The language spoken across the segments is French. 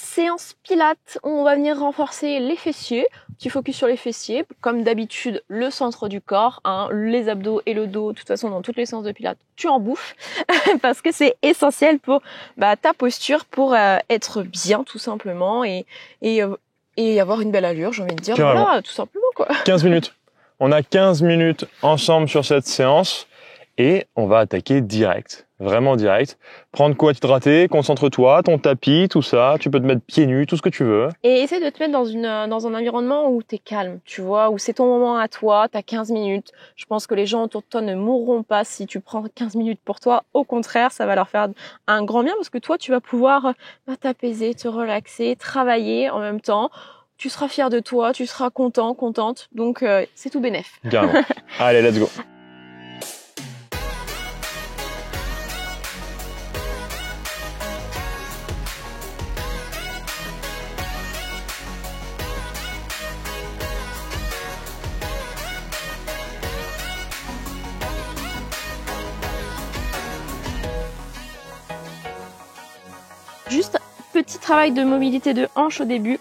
séance pilates, on va venir renforcer les fessiers. Tu focuses sur les fessiers, comme d'habitude le centre du corps, hein, les abdos et le dos. De toute façon, dans toutes les séances de pilates, tu en bouffes parce que c'est essentiel pour ta posture, pour être bien tout simplement et avoir une belle allure, j'ai envie de dire. Carrément. Voilà, tout simplement quoi. 15 minutes. On a 15 minutes ensemble sur cette séance et on va attaquer direct. Vraiment direct. Prendre quoi t'hydrater, concentre-toi, ton tapis, tout ça. Tu peux te mettre pieds nus, tout ce que tu veux. Et essaie de te mettre dans un environnement où t'es calme, tu vois, où c'est ton moment à toi, t'as 15 minutes. Je pense que les gens autour de toi ne mourront pas si tu prends 15 minutes pour toi. Au contraire, ça va leur faire un grand bien parce que toi, tu vas pouvoir t'apaiser, te relaxer, travailler en même temps. Tu seras fier de toi, tu seras content, contente. Donc, c'est tout bénef. Carrément. Allez, let's go. Juste petit travail de mobilité de hanche au début.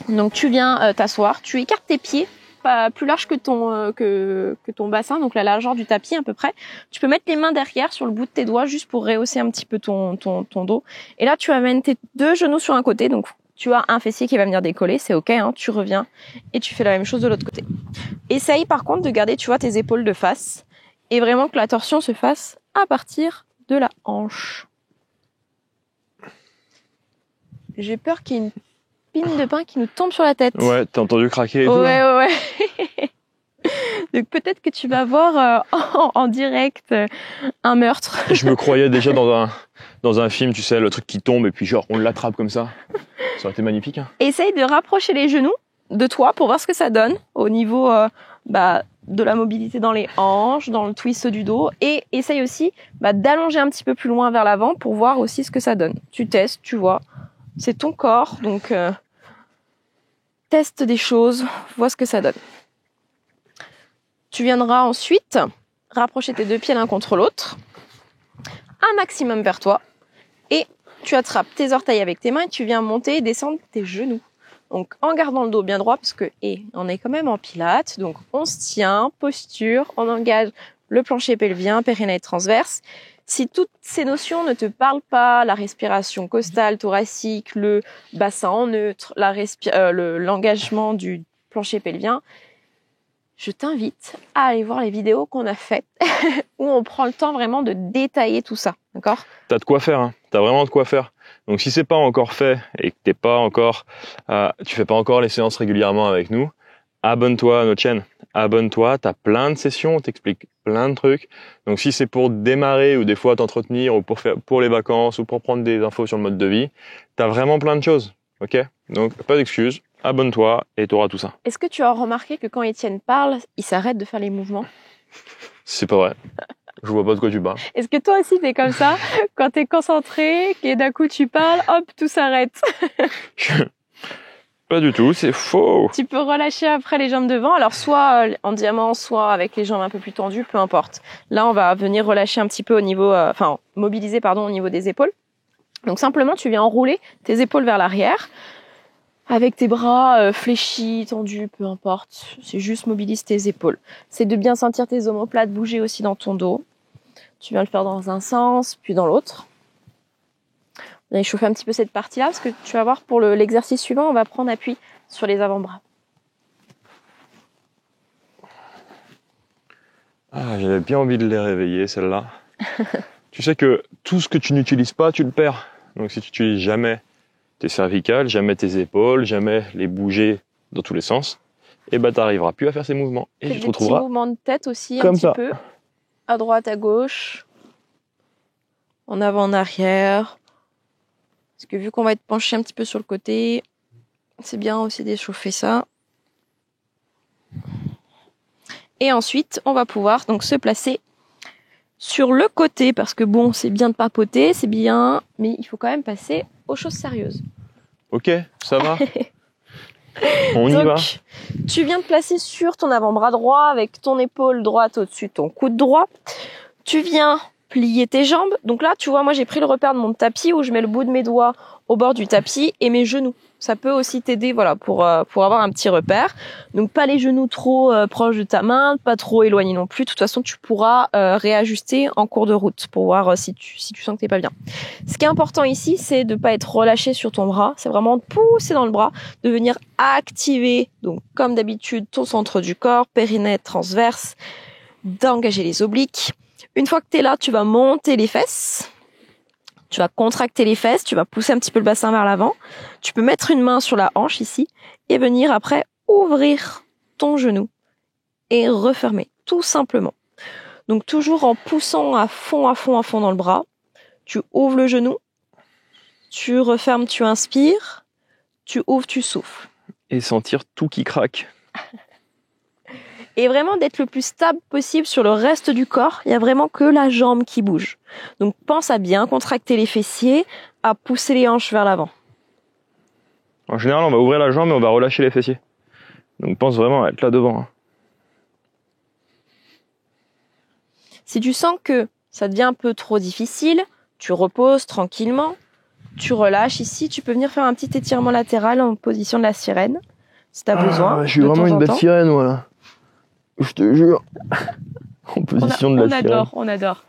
Donc tu viens t'asseoir, tu écartes tes pieds, pas plus large que ton bassin, donc la largeur du tapis à peu près. Tu peux mettre les mains derrière sur le bout de tes doigts juste pour rehausser un petit peu ton dos. Et là tu amènes tes deux genoux sur un côté, donc tu as un fessier qui va venir décoller, c'est ok, hein, tu reviens et tu fais la même chose de l'autre côté. Essaye par contre de garder, tu vois, tes épaules de face et vraiment que la torsion se fasse à partir de la hanche. J'ai peur qu'il y ait une pine de pain qui nous tombe sur la tête. Ouais, t'as entendu craquer et tout. Ouais. Donc peut-être que tu vas voir en direct un meurtre. Je me croyais déjà dans un film, tu sais, le truc qui tombe et puis genre on l'attrape comme ça. Ça aurait été magnifique. Hein. Essaye de rapprocher les genoux de toi pour voir ce que ça donne au niveau de la mobilité dans les hanches, dans le twist du dos. Et essaye aussi d'allonger un petit peu plus loin vers l'avant pour voir aussi ce que ça donne. Tu testes, tu vois. C'est ton corps, donc teste des choses, vois ce que ça donne. Tu viendras ensuite rapprocher tes deux pieds l'un contre l'autre, un maximum vers toi, et tu attrapes tes orteils avec tes mains et tu viens monter et descendre tes genoux. Donc en gardant le dos bien droit, parce que on est quand même en pilates, donc on se tient, posture, on engage le plancher pelvien, périnée transverse. Si toutes ces notions ne te parlent pas, la respiration costale, thoracique, le bassin en neutre, l'engagement du plancher pelvien, je t'invite à aller voir les vidéos qu'on a faites où on prend le temps vraiment de détailler tout ça, d'accord ? T'as de quoi faire, hein. T'as vraiment de quoi faire. Donc si c'est pas encore fait et que tu fais pas encore les séances régulièrement avec nous, abonne-toi à notre chaîne. Abonne-toi, t'as plein de sessions, on t'explique plein de trucs. Donc si c'est pour démarrer ou des fois t'entretenir ou pour les vacances ou pour prendre des infos sur le mode de vie, t'as vraiment plein de choses. Ok ? Donc pas d'excuses, abonne-toi et t'auras tout ça. Est-ce que tu as remarqué que quand Étienne parle, il s'arrête de faire les mouvements ? C'est pas vrai. Je vois pas de quoi tu parles. Est-ce que toi aussi t'es comme ça ? Quand t'es concentré, et d'un coup tu parles, hop, tout s'arrête. Pas du tout, c'est faux. Tu peux relâcher après les jambes devant, alors soit en diamant, soit avec les jambes un peu plus tendues, peu importe. Là, on va venir relâcher un petit peu au niveau, mobiliser au niveau des épaules. Donc simplement, tu viens enrouler tes épaules vers l'arrière, avec tes bras fléchis, tendus, peu importe. C'est juste mobilise tes épaules. C'est de bien sentir tes omoplates bouger aussi dans ton dos. Tu viens le faire dans un sens, puis dans l'autre. On va échauffer un petit peu cette partie-là, parce que tu vas voir, pour l'exercice suivant, on va prendre appui sur les avant-bras. Ah, j'avais bien envie de les réveiller, celle-là. Tu sais que tout ce que tu n'utilises pas, tu le perds. Donc si tu n'utilises jamais tes cervicales, jamais tes épaules, jamais les bouger dans tous les sens, tu n'arriveras plus à faire ces mouvements. Et tu te retrouveras des petits mouvements de tête aussi, comme un petit ça. peu. À droite, à gauche. En avant, en arrière. Parce que vu qu'on va être penché un petit peu sur le côté, c'est bien aussi d'échauffer ça. Et ensuite, on va pouvoir donc se placer sur le côté, parce que bon, c'est bien de papoter, c'est bien, mais il faut quand même passer aux choses sérieuses. Ok, ça va. On y va. Tu viens te placer sur ton avant-bras droit avec ton épaule droite au-dessus de ton coude droit. Tu viens plier tes jambes. Donc là, tu vois, moi j'ai pris le repère de mon tapis où je mets le bout de mes doigts au bord du tapis et mes genoux. Ça peut aussi t'aider, voilà, pour avoir un petit repère. Donc pas les genoux trop proches de ta main, pas trop éloignés non plus. De toute façon, tu pourras réajuster en cours de route pour voir si tu sens que t'es pas bien. Ce qui est important ici, c'est de pas être relâché sur ton bras. C'est vraiment de pousser dans le bras, de venir activer, donc comme d'habitude, ton centre du corps, périnée transverse, d'engager les obliques. Une fois que tu es là, tu vas monter les fesses. Tu vas contracter les fesses, tu vas pousser un petit peu le bassin vers l'avant. Tu peux mettre une main sur la hanche ici et venir après ouvrir ton genou et refermer, tout simplement. Donc toujours en poussant à fond dans le bras. Tu ouvres le genou, tu refermes, tu inspires, tu ouvres, tu souffles. Et sentir tout qui craque. Et vraiment d'être le plus stable possible sur le reste du corps. Il y a vraiment que la jambe qui bouge. Donc pense à bien contracter les fessiers, à pousser les hanches vers l'avant. En général, on va ouvrir la jambe et on va relâcher les fessiers. Donc pense vraiment à être là devant. Hein. Si tu sens que ça devient un peu trop difficile, tu reposes tranquillement, tu relâches ici, tu peux venir faire un petit étirement latéral en position de la sirène, si tu as besoin. Je suis vraiment une bête sirène, voilà. Je te jure. En position de la sirène. On adore.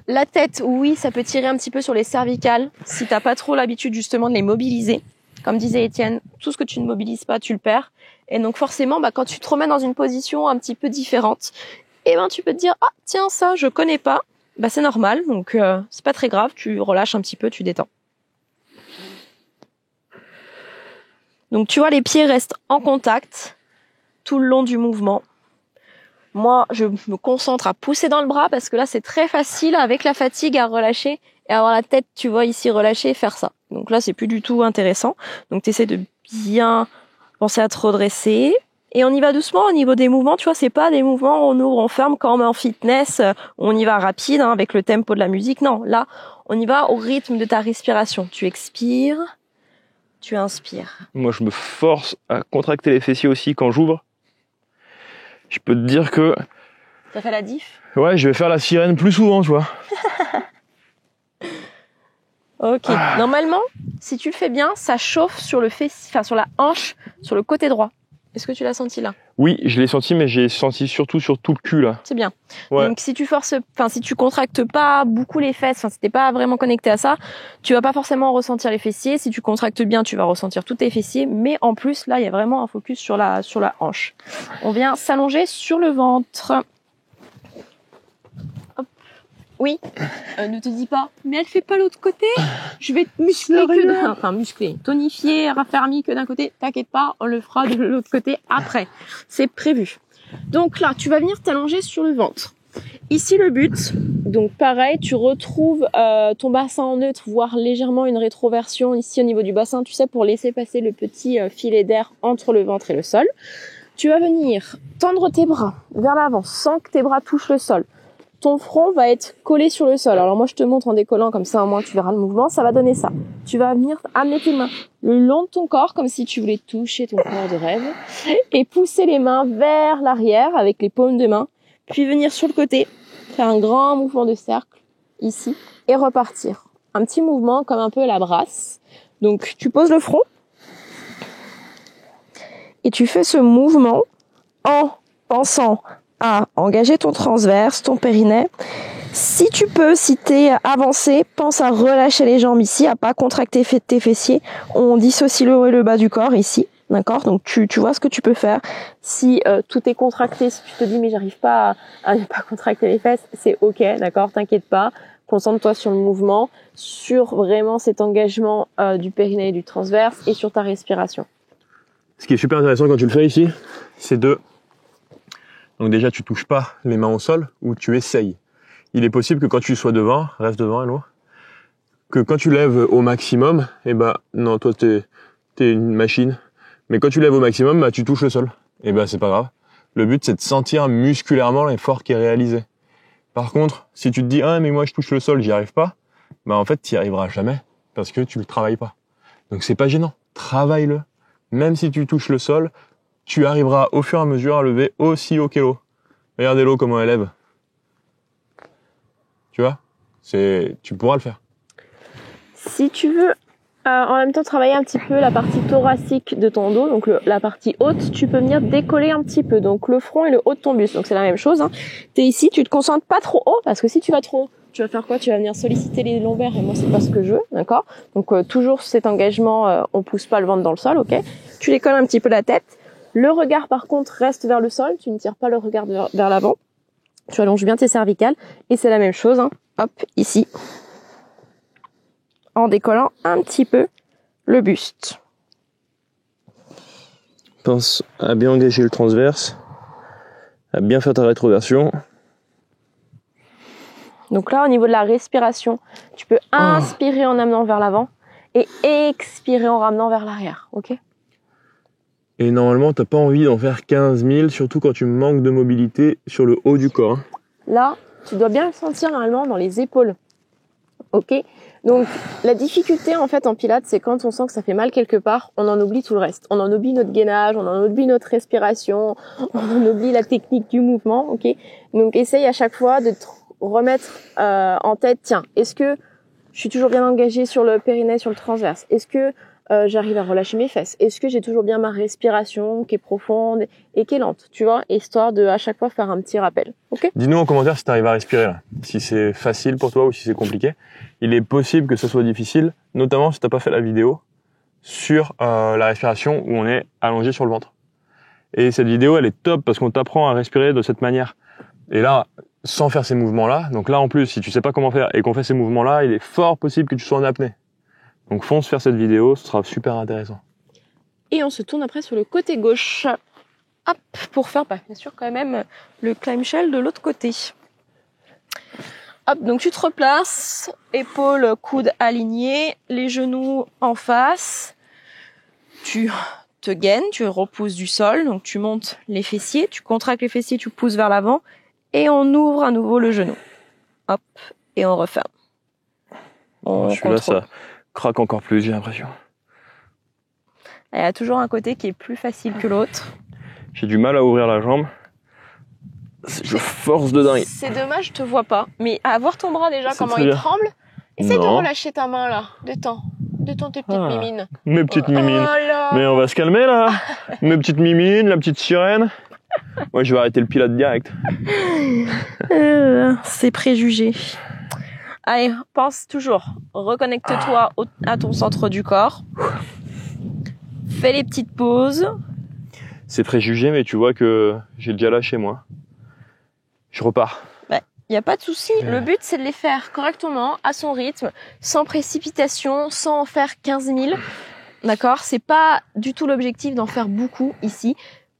La tête, oui, ça peut tirer un petit peu sur les cervicales si t'as pas trop l'habitude justement de les mobiliser. Comme disait Étienne, tout ce que tu ne mobilises pas, tu le perds. Et donc forcément, quand tu te remets dans une position un petit peu différente, tu peux te dire, ah tiens, ça, je connais pas. C'est normal, donc c'est pas très grave, tu relâches un petit peu, tu détends. Donc tu vois, les pieds restent en contact tout le long du mouvement. Moi, je me concentre à pousser dans le bras parce que là, c'est très facile avec la fatigue à relâcher et avoir la tête, tu vois, ici relâcher et faire ça. Donc là, c'est plus du tout intéressant. Donc tu essaies de bien penser à te redresser. Et on y va doucement au niveau des mouvements. Tu vois, c'est pas des mouvements on ouvre, on ferme comme en fitness. On y va rapide avec le tempo de la musique. Non, là, on y va au rythme de ta respiration. Tu expires, tu inspires. Moi, je me force à contracter les fessiers aussi quand j'ouvre. Je peux te dire que... Ça fait la diff ? Ouais, je vais faire la sirène plus souvent, tu vois. Ok. Normalement, si tu le fais bien, ça chauffe sur le sur la hanche, sur le côté droit. Est-ce que tu l'as senti là ? Oui, je l'ai senti, mais j'ai senti surtout sur tout le cul là. C'est bien. Ouais. Donc si tu contractes pas beaucoup les fesses, si t'es pas vraiment connecté à ça, tu vas pas forcément ressentir les fessiers. Si tu contractes bien, tu vas ressentir tous tes fessiers. Mais en plus, là, il y a vraiment un focus sur la hanche. On vient s'allonger sur le ventre. Hop. Oui. Ne te dis pas, mais elle fait pas l'autre côté. Je vais te muscler tonifier, raffermir que d'un côté. T'inquiète pas, on le fera de l'autre côté après. C'est prévu. Donc là, tu vas venir t'allonger sur le ventre. Ici, le but, donc pareil, tu retrouves ton bassin en neutre, voire légèrement une rétroversion ici au niveau du bassin, tu sais, pour laisser passer le petit filet d'air entre le ventre et le sol. Tu vas venir tendre tes bras vers l'avant sans que tes bras touchent le sol. Ton front va être collé sur le sol. Alors moi, je te montre en décollant, comme ça au moins tu verras le mouvement, ça va donner ça. Tu vas venir amener tes mains le long de ton corps, comme si tu voulais toucher ton corps de rêve, et pousser les mains vers l'arrière avec les paumes de main, puis venir sur le côté, faire un grand mouvement de cercle, ici, et repartir. Un petit mouvement comme un peu la brasse. Donc tu poses le front, et tu fais ce mouvement en pensant à engager ton transverse, ton périnée. Si tu peux, si t'es avancé, pense à relâcher les jambes ici, à pas contracter tes fessiers. On dissocie le haut et le bas du corps ici, d'accord ? Donc tu vois ce que tu peux faire. Si tout est contracté, si tu te dis mais j'arrive pas à ne pas contracter les fesses, c'est ok, d'accord ? T'inquiète pas. Concentre-toi sur le mouvement, sur vraiment cet engagement du périnée et du transverse et sur ta respiration. Ce qui est super intéressant quand tu le fais ici, c'est donc déjà, tu touches pas les mains au sol ou tu essayes. Il est possible que quand tu sois devant, reste devant, Hello, que quand tu lèves au maximum, non, toi t'es une machine. Mais quand tu lèves au maximum, tu touches le sol. C'est pas grave. Le but, c'est de sentir musculairement l'effort qui est réalisé. Par contre, si tu te dis, mais moi je touche le sol, j'y arrive pas, en fait, t'y arriveras jamais parce que tu le travailles pas. Donc c'est pas gênant. Travaille-le. Même si tu touches le sol, tu arriveras au fur et à mesure à lever aussi haut qu'Hello. Regardez Hello comment elle lève. Tu vois, tu pourras le faire. Si tu veux en même temps travailler un petit peu la partie thoracique de ton dos, donc la partie haute, tu peux venir décoller un petit peu, donc le front et le haut de ton buste. Donc c'est la même chose, hein. T'es ici, tu te concentres pas trop haut, parce que si tu vas trop haut, tu vas faire quoi? Tu vas venir solliciter les lombaires, et moi c'est pas ce que je veux, d'accord? Donc toujours cet engagement, on pousse pas le ventre dans le sol, ok? Tu décolles un petit peu la tête. Le regard par contre reste vers le sol, tu ne tires pas le regard vers l'avant. Tu allonges bien tes cervicales, et c'est la même chose, hein. Hop, ici. En décollant un petit peu le buste. Pense à bien engager le transverse, à bien faire ta rétroversion. Donc là, au niveau de la respiration, tu peux inspirer en amenant vers l'avant et expirer en ramenant vers l'arrière, ok? Et normalement, t'as pas envie d'en faire 15 000, surtout quand tu manques de mobilité sur le haut du corps. Hein. Là, tu dois bien le sentir normalement dans les épaules, ok? Donc, la difficulté, en fait, en pilates, c'est quand on sent que ça fait mal quelque part, on en oublie tout le reste. On en oublie notre gainage, on en oublie notre respiration, on en oublie la technique du mouvement, ok? Donc, essaye à chaque fois de te remettre en tête, tiens, est-ce que je suis toujours bien engagée sur le périnée, sur le transverse? Est-ce que j'arrive à relâcher mes fesses? Est-ce que j'ai toujours bien ma respiration qui est profonde et qui est lente, tu vois? Histoire de, à chaque fois, faire un petit rappel, ok? Dis-nous en commentaire si tu arrives à respirer là. Si c'est facile pour toi ou si c'est compliqué. Il est possible que ce soit difficile, notamment si tu n'as pas fait la vidéo sur la respiration où on est allongé sur le ventre. Et cette vidéo, elle est top parce qu'on t'apprend à respirer de cette manière. Et là, sans faire ces mouvements-là, donc là en plus, si tu sais pas comment faire et qu'on fait ces mouvements-là, il est fort possible que tu sois en apnée. Donc fonce faire cette vidéo, ce sera super intéressant. Et on se tourne après sur le côté gauche. Hop, pour faire, bien sûr, quand même, le climb shell de l'autre côté. Hop, donc tu te replaces, épaules, coudes alignés, les genoux en face. Tu te gaines, tu repousses du sol, donc tu montes les fessiers, tu contractes les fessiers, tu pousses vers l'avant et on ouvre à nouveau le genou. Hop, et on referme. Celui-là, ça craque encore plus, j'ai l'impression. Il y a toujours un côté qui est plus facile que l'autre. J'ai du mal à ouvrir la jambe. Je force de dingue. C'est dommage, je te vois pas. Mais à voir ton bras déjà, comment il tremble. Essaye de relâcher ta main là. Détends tes petites mimines. Mes petites mimines. Oh, mais on va se calmer là. Mes petites mimines, la petite sirène. Moi, je vais arrêter le pilote direct. C'est préjugé. Allez, pense toujours. Reconnecte-toi à ton centre du corps. Fais les petites pauses. C'est préjugé, mais tu vois que j'ai déjà lâché moi. Je repars. Il n'y a pas de souci. Le but, c'est de les faire correctement, à son rythme, sans précipitation, sans en faire 15 000. D'accord? C'est pas du tout l'objectif d'en faire beaucoup ici.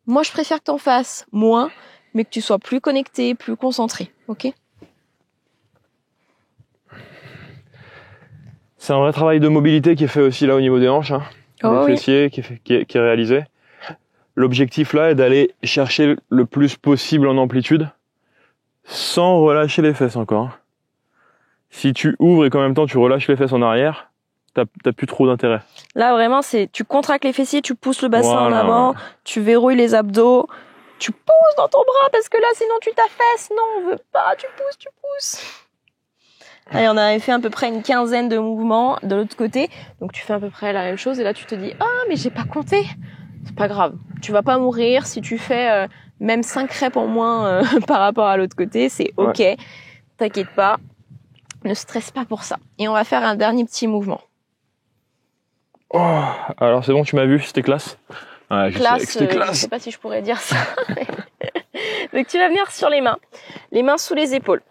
Moi, je préfère que tu en fasses moins, mais que tu sois plus connecté, plus concentré. Ok? C'est un vrai travail de mobilité qui est fait aussi là au niveau des hanches. Hein. Des fessiers qui est réalisé. L'objectif là est d'aller chercher le plus possible en amplitude sans relâcher les fesses encore. Si tu ouvres et qu'en même temps tu relâches les fesses en arrière, t'as plus trop d'intérêt. Là vraiment c'est tu contractes les fessiers, tu pousses le bassin en avant, tu verrouilles les abdos, tu pousses dans ton bras parce que là sinon tu t'affaisses. Non, on veut pas, tu pousses. Allez, on avait fait à peu près une quinzaine de mouvements de l'autre côté, donc tu fais à peu près la même chose et là tu te dis mais j'ai pas compté. C'est pas grave, tu vas pas mourir si tu fais même 5 reps en moins par rapport à l'autre côté, c'est ok. Ouais. T'inquiète pas, ne stresse pas pour ça. Et on va faire un dernier petit mouvement. Oh, alors c'est bon, tu m'as vu, c'était classe. Ouais, classe, je sais pas si je pourrais dire ça. Donc tu vas venir sur les mains sous les épaules.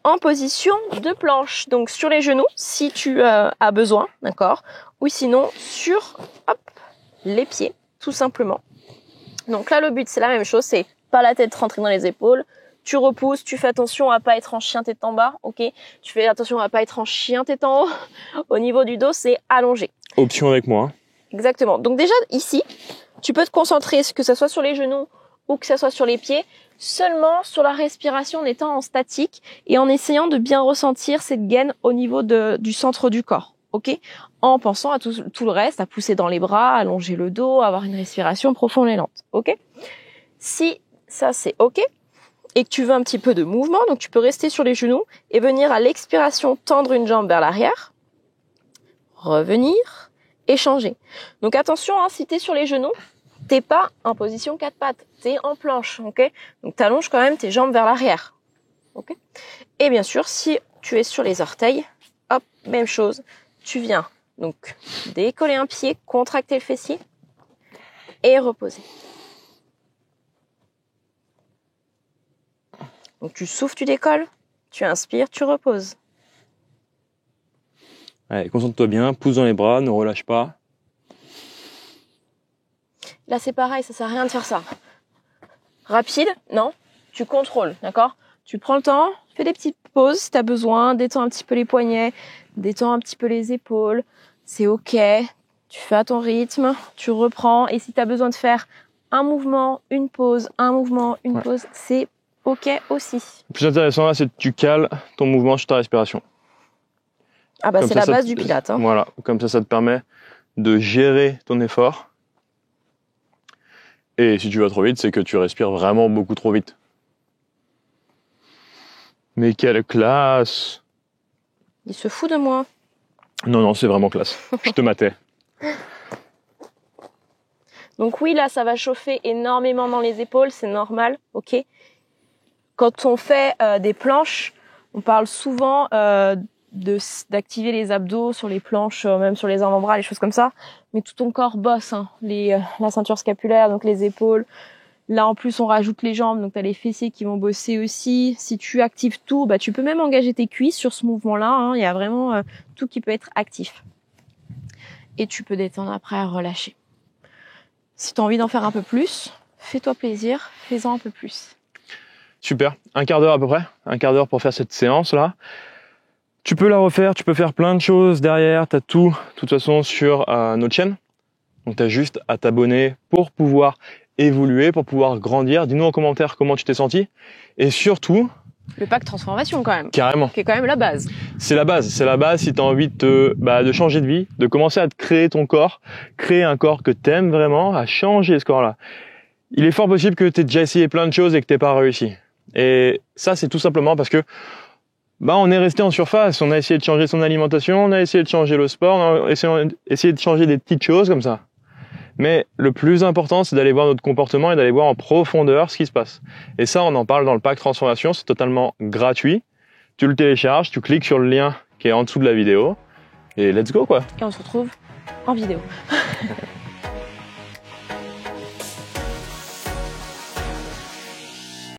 En position de planche, donc sur les genoux si tu as besoin, d'accord, ou sinon sur les pieds, tout simplement. Donc là le but c'est la même chose, c'est pas la tête rentrée dans les épaules, tu repousses, tu fais attention à pas être en chien tête en bas, ok, tu fais attention à pas être en chien tête en haut. Au niveau du dos c'est allongé. Option avec moi. Hein. Exactement, donc déjà ici tu peux te concentrer, que ça soit sur les genoux ou que ça soit sur les pieds, seulement sur la respiration en étant en statique et en essayant de bien ressentir cette gaine au niveau du centre du corps, ok? En pensant à tout le reste, à pousser dans les bras, allonger le dos, avoir une respiration profonde et lente, ok? Si ça c'est ok, et que tu veux un petit peu de mouvement, donc tu peux rester sur les genoux et venir à l'expiration tendre une jambe vers l'arrière, revenir et changer. Donc attention, hein, si tu es sur les genoux, t'es pas en position 4 pattes, t'es en planche, ok? Donc t'allonges quand même tes jambes vers l'arrière, ok? Et bien sûr, si tu es sur les orteils, hop, même chose, tu viens donc décoller un pied, contracter le fessier et reposer. Donc tu souffles, tu décolles, tu inspires, tu reposes. Allez, concentre-toi bien, pousse dans les bras, ne relâche pas. Là c'est pareil, ça sert à rien de faire ça. Rapide, non, tu contrôles, d'accord? Tu prends le temps, fais des petites pauses si tu as besoin, détends un petit peu les poignets, détends un petit peu les épaules, c'est ok, tu fais à ton rythme, tu reprends, et si tu as besoin de faire un mouvement, une pause, un mouvement, une pause, c'est ok aussi. Le plus intéressant là, c'est que tu cales ton mouvement sur ta respiration. Ah bah c'est la base du Pilates. Hein. Voilà, comme ça te permet de gérer ton effort. Et si tu vas trop vite, c'est que tu respires vraiment beaucoup trop vite. Mais quelle classe! Il se fout de moi. Non, non, c'est vraiment classe. Je te matais. Donc oui, là, ça va chauffer énormément dans les épaules, c'est normal, ok? Quand on fait des planches, on parle souvent d'activer les abdos sur les planches, même sur les avant-bras, les choses comme ça. Mais tout ton corps bosse, hein, la ceinture scapulaire, donc les épaules. Là, en plus, on rajoute les jambes, donc tu as les fessiers qui vont bosser aussi. Si tu actives tout, bah, tu peux même engager tes cuisses sur ce mouvement-là. Hein. Il y a vraiment tout qui peut être actif. Et tu peux détendre après, relâcher. Si tu as envie d'en faire un peu plus, fais-toi plaisir, fais-en un peu plus. Super, un quart d'heure à peu près, un quart d'heure pour faire cette séance-là. Tu peux la refaire, tu peux faire plein de choses derrière, tu as tout, de toute façon, sur notre chaîne. Donc tu as juste à t'abonner pour pouvoir évoluer, pour pouvoir grandir. Dis-nous en commentaire comment tu t'es senti. Et surtout... Le pack transformation quand même. Carrément. Qui est quand même la base. C'est la base si tu as envie de changer de vie, de commencer à te créer ton corps, créer un corps que tu aimes vraiment, à changer ce corps-là. Il est fort possible que tu aies déjà essayé plein de choses et que tu n'aies pas réussi. Et ça, c'est tout simplement parce que on est resté en surface. On a essayé de changer son alimentation, on a essayé de changer le sport, on a essayé de changer des petites choses comme ça. Mais le plus important, c'est d'aller voir notre comportement et d'aller voir en profondeur ce qui se passe. Et ça, on en parle dans le pack transformation, c'est totalement gratuit. Tu le télécharges, tu cliques sur le lien qui est en dessous de la vidéo et let's go quoi. Et on se retrouve en vidéo.